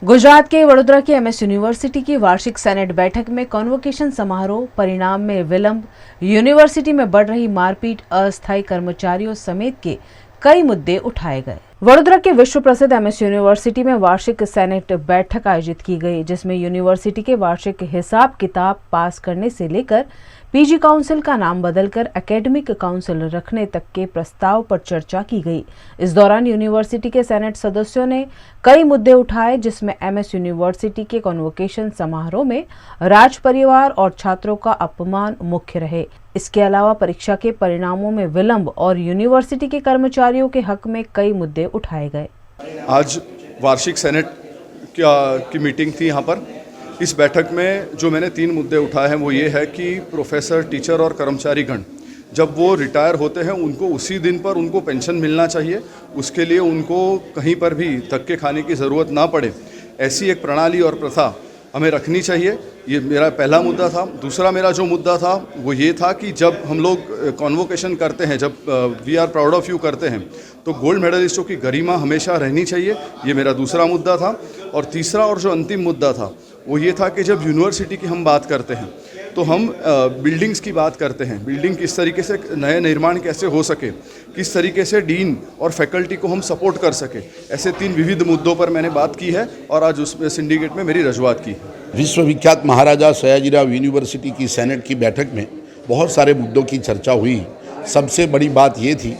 गुजरात के वडोदरा की MS university की वार्षिक सेनेट बैठक में कॉन्वोकेशन समारोह, परिणाम में विलंब, यूनिवर्सिटी में बढ़ रही मारपीट, अस्थायी कर्मचारियों समेत के कई मुद्दे उठाए गए। वडोदरा के विश्व प्रसिद्ध एमएस यूनिवर्सिटी में वार्षिक सेनेट बैठक आयोजित की गई, जिसमें यूनिवर्सिटी के वार्षिक हिसाब किताब पास करने से लेकर पीजी काउंसिल का नाम बदलकर एकेडमिक काउंसिल रखने तक के प्रस्ताव पर चर्चा की गई। इस दौरान यूनिवर्सिटी के सेनेट सदस्यों ने कई मुद्दे उठाए, जिसमें एमएस यूनिवर्सिटी के कॉन्वोकेशन समारोह में राज परिवार और छात्रों का अपमान मुख्य रहे। इसके अलावा परीक्षा के परिणामों में विलंब और यूनिवर्सिटी के कर्मचारियों के हक में कई मुद्दे उठाए गए। आज वार्षिक सेनेट की मीटिंग थी यहाँ पर। इस बैठक में जो मैंने 3 मुद्दे उठाए हैं वो ये है कि प्रोफेसर, टीचर और कर्मचारीगण जब वो रिटायर होते हैं उनको उसी दिन पर उनको पेंशन मिलना चाहिए। उसके लिए उनको कहीं पर भी धक्के खाने की ज़रूरत ना पड़े, ऐसी एक प्रणाली और प्रथा हमें रखनी चाहिए। ये मेरा पहला मुद्दा था। दूसरा मेरा जो मुद्दा था वो ये था कि जब हम लोग कॉन्वोकेशन करते हैं, जब we are proud of you करते हैं, तो गोल्ड मेडलिस्टों की गरिमा हमेशा रहनी चाहिए। ये मेरा दूसरा मुद्दा था। और तीसरा और जो अंतिम मुद्दा था वो ये था कि जब यूनिवर्सिटी की हम बात करते हैं तो हम बिल्डिंग्स की बात करते हैं। बिल्डिंग किस तरीके से नए निर्माण कैसे हो सके, किस तरीके से डीन और फैकल्टी को हम सपोर्ट कर सके, ऐसे 3 विविध मुद्दों पर मैंने बात की है और आज उसमें सिंडिकेट में मेरी रजूआत की है। विश्वविख्यात महाराजा सयाजीराव यूनिवर्सिटी की सेनेट की बैठक में बहुत सारे मुद्दों की चर्चा हुई। सबसे बड़ी बात ये थी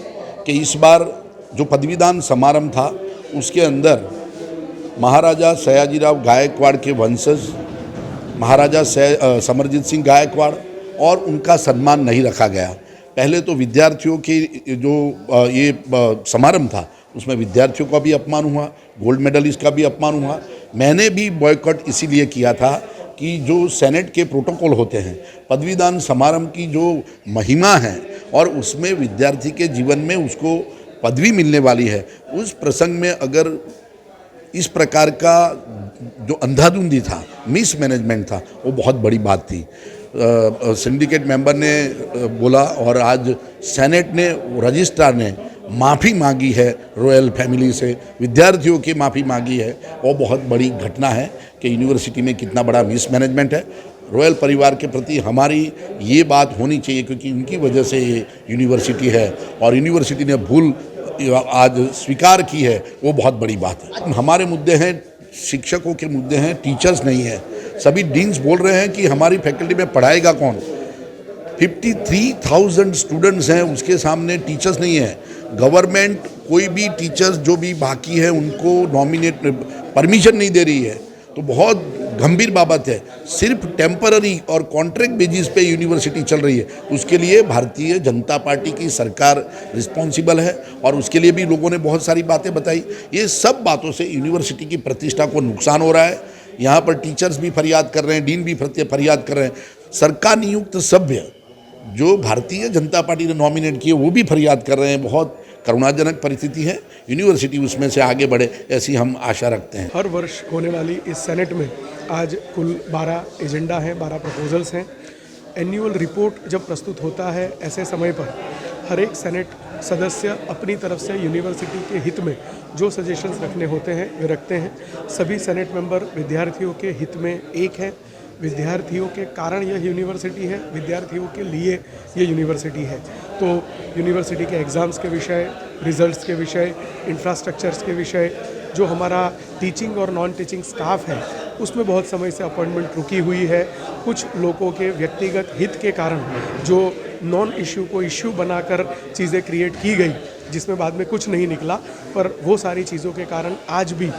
कि इस बार जो पदवीदान समारंभ था उसके अंदर महाराजा सयाजीराव गायकवाड़ के वंशज महाराजा समरजीत सिंह गायकवाड़ और उनका सम्मान नहीं रखा गया। पहले तो विद्यार्थियों के जो ये समारंभ था उसमें विद्यार्थियों का भी अपमान हुआ, गोल्ड मेडलिस्ट का भी अपमान हुआ। मैंने भी बॉयकॉट इसीलिए किया था कि जो सेनेट के प्रोटोकॉल होते हैं, पदवीदान समारंभ की जो महिमा है और उसमें विद्यार्थी के जीवन में उसको पदवी मिलने वाली है, उस प्रसंग में अगर इस प्रकार का जो अंधाधुंधी था, मिसमैनेजमेंट था, वो बहुत बड़ी बात थी। सिंडिकेट मेंबर ने बोला और आज सेनेट ने, रजिस्ट्रार ने माफ़ी मांगी है रॉयल फैमिली से, विद्यार्थियों की माफ़ी मांगी है। वो बहुत बड़ी घटना है कि यूनिवर्सिटी में कितना बड़ा मिसमैनेजमेंट है। रॉयल परिवार के प्रति हमारी ये बात होनी चाहिए क्योंकि उनकी वजह से ये यूनिवर्सिटी है और यूनिवर्सिटी ने भूल आज स्वीकार की है, वो बहुत बड़ी बात है। हमारे मुद्दे हैं, शिक्षकों के मुद्दे हैं, टीचर्स नहीं है। सभी डीन्स बोल रहे हैं कि हमारी फैकल्टी में पढ़ाएगा कौन। 53,000 स्टूडेंट्स हैं, उसके सामने टीचर्स नहीं है। गवर्नमेंट कोई भी टीचर्स जो भी बाकी है उनको नॉमिनेट परमिशन नहीं दे रही है, तो बहुत गंभीर बाबत है। सिर्फ टेम्पररी और कॉन्ट्रैक्ट बेसिस पे यूनिवर्सिटी चल रही है, उसके लिए भारतीय जनता पार्टी की सरकार रिस्पॉन्सिबल है और उसके लिए भी लोगों ने बहुत सारी बातें बताई। ये सब बातों से यूनिवर्सिटी की प्रतिष्ठा को नुकसान हो रहा है। यहाँ पर टीचर्स भी फरियाद कर रहे हैं, डीन भी फरियाद कर रहे हैं, सरकार नियुक्त सभ्य जो भारतीय जनता पार्टी ने नॉमिनेट किए वो भी फरियाद कर रहे हैं। बहुत करुणाजनक परिस्थिति है। यूनिवर्सिटी उसमें से आगे बढ़े ऐसी हम आशा रखते हैं। हर वर्ष होने वाली इस सेनेट में आज कुल 12 एजेंडा हैं, 12 प्रपोजल्स हैं। एनुअल रिपोर्ट जब प्रस्तुत होता है ऐसे समय पर हर एक सेनेट सदस्य अपनी तरफ से यूनिवर्सिटी के हित में जो सजेशंस रखने होते हैं वे रखते हैं। सभी सेनेट मेंबर विद्यार्थियों के हित में एक हैं। विद्यार्थियों के कारण यह यूनिवर्सिटी है, विद्यार्थियों के लिए ये यूनिवर्सिटी है। तो यूनिवर्सिटी के एग्ज़ाम्स के विषय, रिजल्ट्स के विषय, इंफ्रास्ट्रक्चर्स के विषय, जो हमारा टीचिंग और नॉन टीचिंग स्टाफ है उसमें बहुत समय से अपॉइंटमेंट रुकी हुई है। कुछ लोगों के व्यक्तिगत हित के कारण जो नॉन इश्यू को इश्यू बनाकर चीज़ें क्रिएट की गई, जिसमें बाद में कुछ नहीं निकला, पर वो सारी चीज़ों के कारण आज भी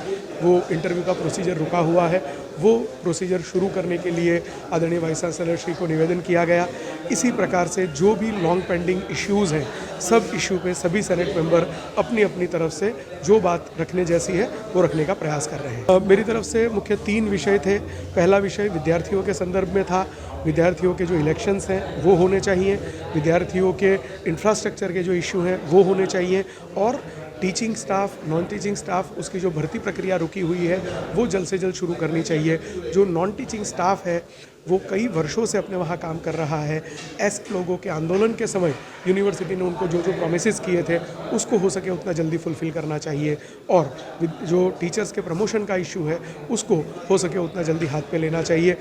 वो इंटरव्यू का प्रोसीजर रुका हुआ है। वो प्रोसीजर शुरू करने के लिए आदरणीय वाइस चांसलर श्री को निवेदन किया गया। इसी प्रकार से जो भी लॉन्ग पेंडिंग इश्यूज़ हैं, सब इशू पे सभी सेनेट मेंबर अपनी अपनी तरफ से जो बात रखने जैसी है वो रखने का प्रयास कर रहे हैं। मेरी तरफ से मुख्य 3 विषय थे। पहला विषय विद्यार्थियों के संदर्भ में था। विद्यार्थियों के जो इलेक्शंस हैं वो होने चाहिए, विद्यार्थियों के इंफ्रास्ट्रक्चर के जो इशू हैं वो होने चाहिए और teaching staff, non teaching staff, उसकी जो भर्ती प्रक्रिया रुकी हुई है वो जल्द से जल्द शुरू करनी चाहिए। जो नॉन टीचिंग स्टाफ है वो कई वर्षों से अपने वहाँ काम कर रहा है। ऐसे लोगों के आंदोलन के समय यूनिवर्सिटी ने उनको जो जो प्रोमिसेस किए थे उसको हो सके उतना जल्दी फुलफ़िल करना चाहिए, और जो टीचर्स के प्रमोशन का इशू है उसको हो सके उतना जल्दी हाथ पे लेना चाहिए।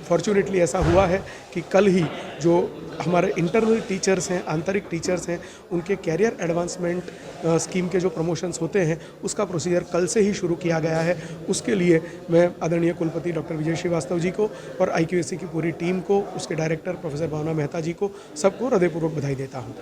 फॉर्चुनेटली ऐसा हुआ है कि कल ही जो हमारे इंटरनल टीचर्स हैं, आंतरिक टीचर्स हैं, उनके कैरियर एडवांसमेंट स्कीम के जो प्रमोशंस होते हैं उसका प्रोसीजर कल से ही शुरू किया गया है। उसके लिए मैं आदरणीय कुलपति डॉक्टर विजय श्रीवास्तव जी को और IQAC की पूरी टीम को, उसके डायरेक्टर प्रोफेसर भावना मेहता जी को, सबको हृदयपूर्वक बधाई देता हूँ।